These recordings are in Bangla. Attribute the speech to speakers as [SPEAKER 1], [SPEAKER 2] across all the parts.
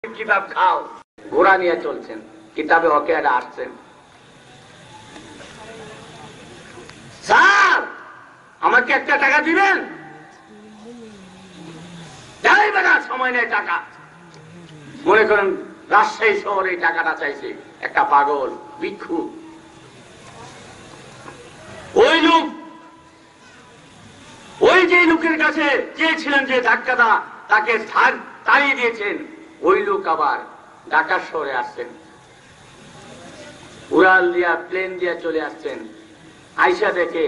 [SPEAKER 1] কিতাব খাও, ঘোড়া নিয়ে চলছেন, কিতাবে অকেয়ারা আসছেন, স্যার আমাকে একটা টাকা দিবেন, যাইবে না, সময় নেই টাকা। মনে করেন রাজশাহী শহরে টাকাটা চাইছে একটা পাগল ভিক্ষু। ওই লোক, ওই যে লোকের কাছে চেয়েছিলেন যে ধাক্কাটা, তাকে তাড়িয়ে দিয়েছেন। ওই লোক আবার ঢাকা শহরে আসছেন, উড়াল দিয়া প্লেন দিয়া চলে আসছেন। আইসা দেখে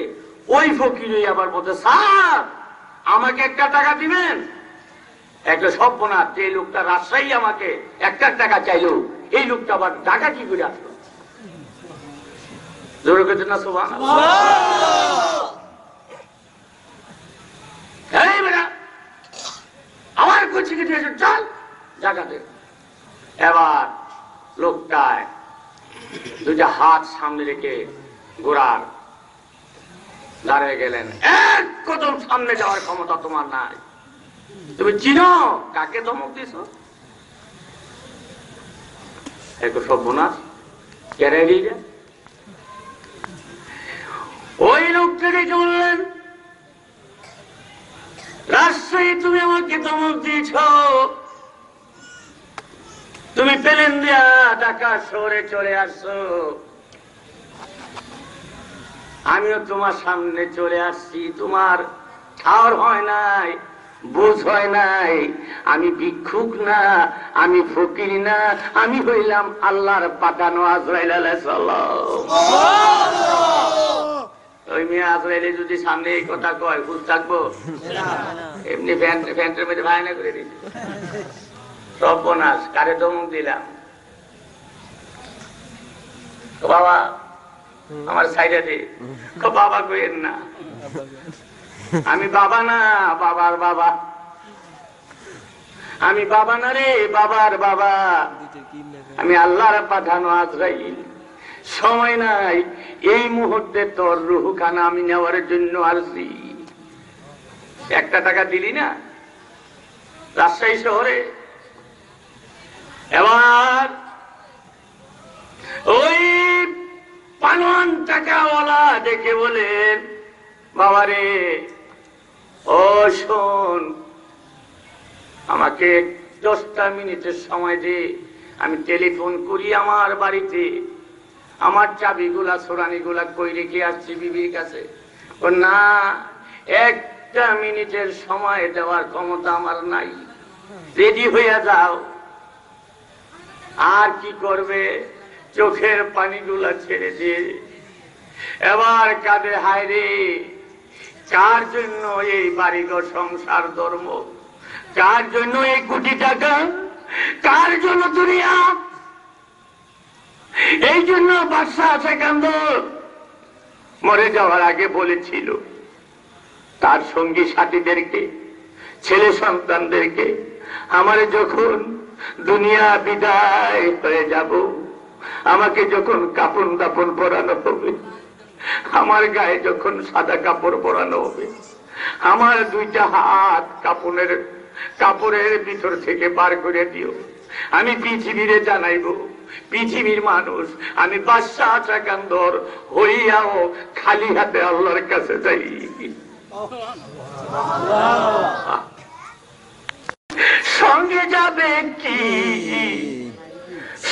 [SPEAKER 1] ওই ফকিরই আবার বলতে, স্যার আমাকে একটা টাকা দিবেন। একটা সর্বনাশ, যে লোকটা রাজশাহী আমাকে একটা টাকা চাইলো, এই লোকটা আবার ঢাকা কি করে আসলো? জোরে করছেন না সুবহানাল্লাহ? আমার করছি কি চল জায়গাতে। এবার লোকটায় দুইটা হাত সামনে রেখে ঘোড়ার দাঁড়িয়ে গেলেন। এক কদম সামনে যাওয়ার ক্ষমতা তোমার নাই। তুমি চিনো কাকে ধমক দিছ? এক সর্বনাশ, কেড়ে দিয়ে ওই লোকটাকে বললেন, রাজশাহী তুমি আমাকে ধমক দিয়েছ, তুমি প্লেন দিয়া ঢাকা শহরে চলে আসছো, আমিও তোমার সামনে চলে আসছি, তোমার ঠাওর হয় নাই, বুঝ হয় নাই। আমি ভিক্ষুক না, আমি ফকির না, আমি হইলাম আল্লাহর পাঠানো আজরাইল আলাইহিস সালাম। ওই মেয়ে আজরাইলে যদি সামনে এই কথা কয়, খুশ থাকবো? এমনি ফ্যান্টের মধ্যে ভাইনা করে দিচ্ছে। সর্বনাশ, কারে ধমক দিলাম? বাবা আমার সাইডে দে। বাবা কইেন না, আমি বাবা না, বাবার বাবা। আমি বাবা না রে, বাবার বাবা। আমি আল্লাহর পাঠানো আজরাইল। সময় নাই, এই মুহূর্তে তোর রুহখানা আমি নেওয়ার জন্য আসছি। একটা টাকা দিলি না রাজশাহী শহরে। এবার ওই পালোয়ান টাকাওয়ালা দেখে বলেন, বাবারে ও শোন, আমাকে 10টা মিনিটের সময় দে, আমি টেলিফোন করি আমার বাড়িতে, আমার চাবিগুলা সোরানিগুলা কই রেখে আসছি বিবির কাছে। ও না, 1টা মিনিটের সময় দেওয়ার ক্ষমতা আমার নাই, রেডি হইয়া যাও। আর কি করবে, চোখের পানিগুলা ছেড়ে দিয়ে এবার কাঁদে, হায় রে, কার জন্য এই বাড়িঘর সংসার ধর্ম, কার জন্য এই কোটি টাকা, কার জন্য দুনিয়া? এই জন্য বাদশাহ সেকান্দর মরে যাওয়ার আগে বলেছিল তার সঙ্গী সাথীদেরকে, ছেলে সন্তানদেরকে, আমার যখন দুনিয়া বিদায় হয়ে যাব, আমাকে যখন কাপন দাপন পরানো হবে, আমার গায়ে যখন সাদা কাপড় পরানো হবে, আমার 2টা হাত কাপড়ের ভিতর থেকে বার করে দিও। আমি পৃথিবীরে জানাইব, পৃথিবীর মানুষ আমি বাদশাহ সেকান্দর হইয়াও খালি হাতে আল্লাহর কাছে যাই। সঙ্গে যাবে কি,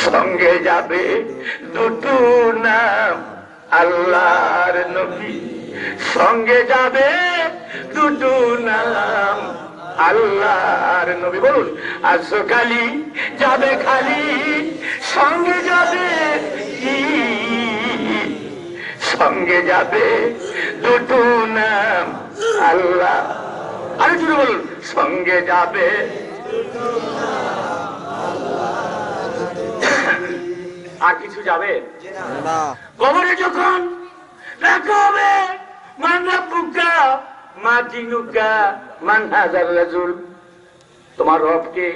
[SPEAKER 1] সঙ্গে যাবে দুটো নাম আল্লাহর নবী, সঙ্গে যাবে দুটো নাম আল্লাহর নবী। বলুন, আসো খালি যাবে খালি, সঙ্গে যাবে কি, সঙ্গে যাবে দুটো নাম আল্লাহ। আরে জুড়ে বলুন, সঙ্গে যাবে। আর কিছু যাবে না। কবরে যখন রাখা হবে, মানরা পুকা মাতিনুকা মানহাজার রাজুল, তোমার রবকে,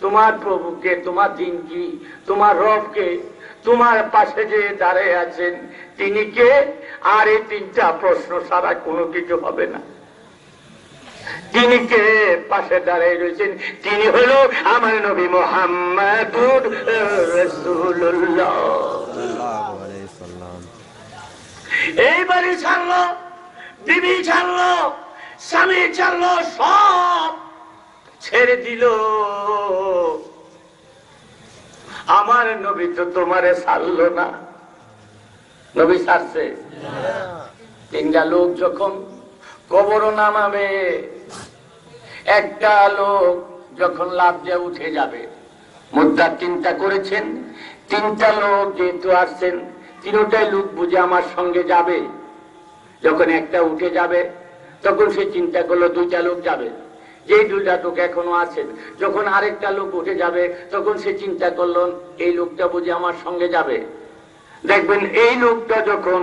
[SPEAKER 1] তোমার প্রভুকে, তোমার দিন কি, তোমার রবকে, তোমার পাশে যে দাঁড়িয়ে আছেন তিনি কে? আর এই 3টা প্রশ্ন ছাড়া কোনো কিছু হবে না। তিনি কে? পাশে দাঁড়ায় রয়েছেন, তিনি হলো আমার নবী মুহাম্মাদুর রাসূলুল্লাহ। এই বাড়ি ছাড়লো, বিবি ছাড়লো, স্বামী ছাড়লো, সব ছেড়ে দিল। আমার নবী তো তোমারে ছাড়লো না। নবী ছাড়ছে? তিনটা লোক যখন কবর নামাবে, একটা লোক যখন লাফ দিয়ে উঠে যাবে, মুদ্রা চিন্তা করেছেন তিনটা লোক যেহেতু আসছেন, তিনটাই লোক বুঝে আমার সঙ্গে যাবে। যখন একটা উঠে যাবে তখন সে চিন্তা করলো দুইটা লোক যাবে, যেই দুইটা লোক এখনো আছেন। যখন আরেকটা লোক উঠে যাবে তখন সে চিন্তা করলো এই লোকটা বুঝে আমার সঙ্গে যাবে। দেখবেন এই লোকটা যখন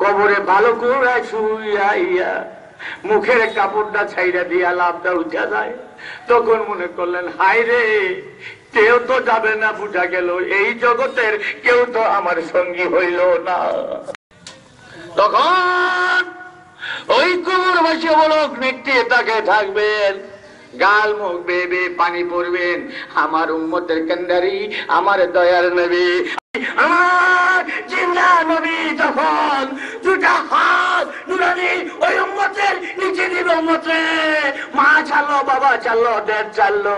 [SPEAKER 1] কবরে ভালো করে শুইয়া মুখের কাপড়টা ছাইরা দিয়া লাভটা উঠা যায়, তখন মনে করলেন হায় রে, কেউ তো যাবে না, বুঝা গেল এই জগতের কেউ তো আমার সঙ্গী হইল না। তখন ওই কবরবাসী অবলোক নিত্যে তাকে থাকবেন, গাল মুখ বেবে পানি পড়বেন, আমার উম্মতের কান্ডারি, আমার দয়ার নবী, আমার জিন্দা নবী যখন দুটা হাত নুরানি ওই উম্মতের নিচে দিল, উম্মতে মা চাললো, বাবা চাললো, দেড় চাললো,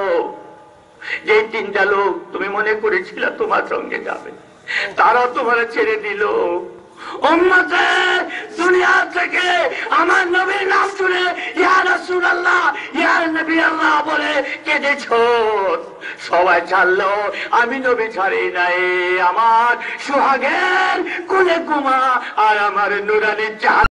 [SPEAKER 1] যে তিনটা লোক তুমি মনে করেছিল তোমার সঙ্গে যাবে, তারা তোমার ছেড়ে দিল। উম্মতে দুনিয়া থেকে আমার নবীর নাম শুনে ইয়া রাসূলুল্লাহ, ইয়া নবী আল্লাহ বলে কেঁদেছো, সবাই ছাড়লো, আমি নবী ছাড়ি নাই। আমার সোহাগের কোলে ঘুমা আর আমার নুরানি চাঁদ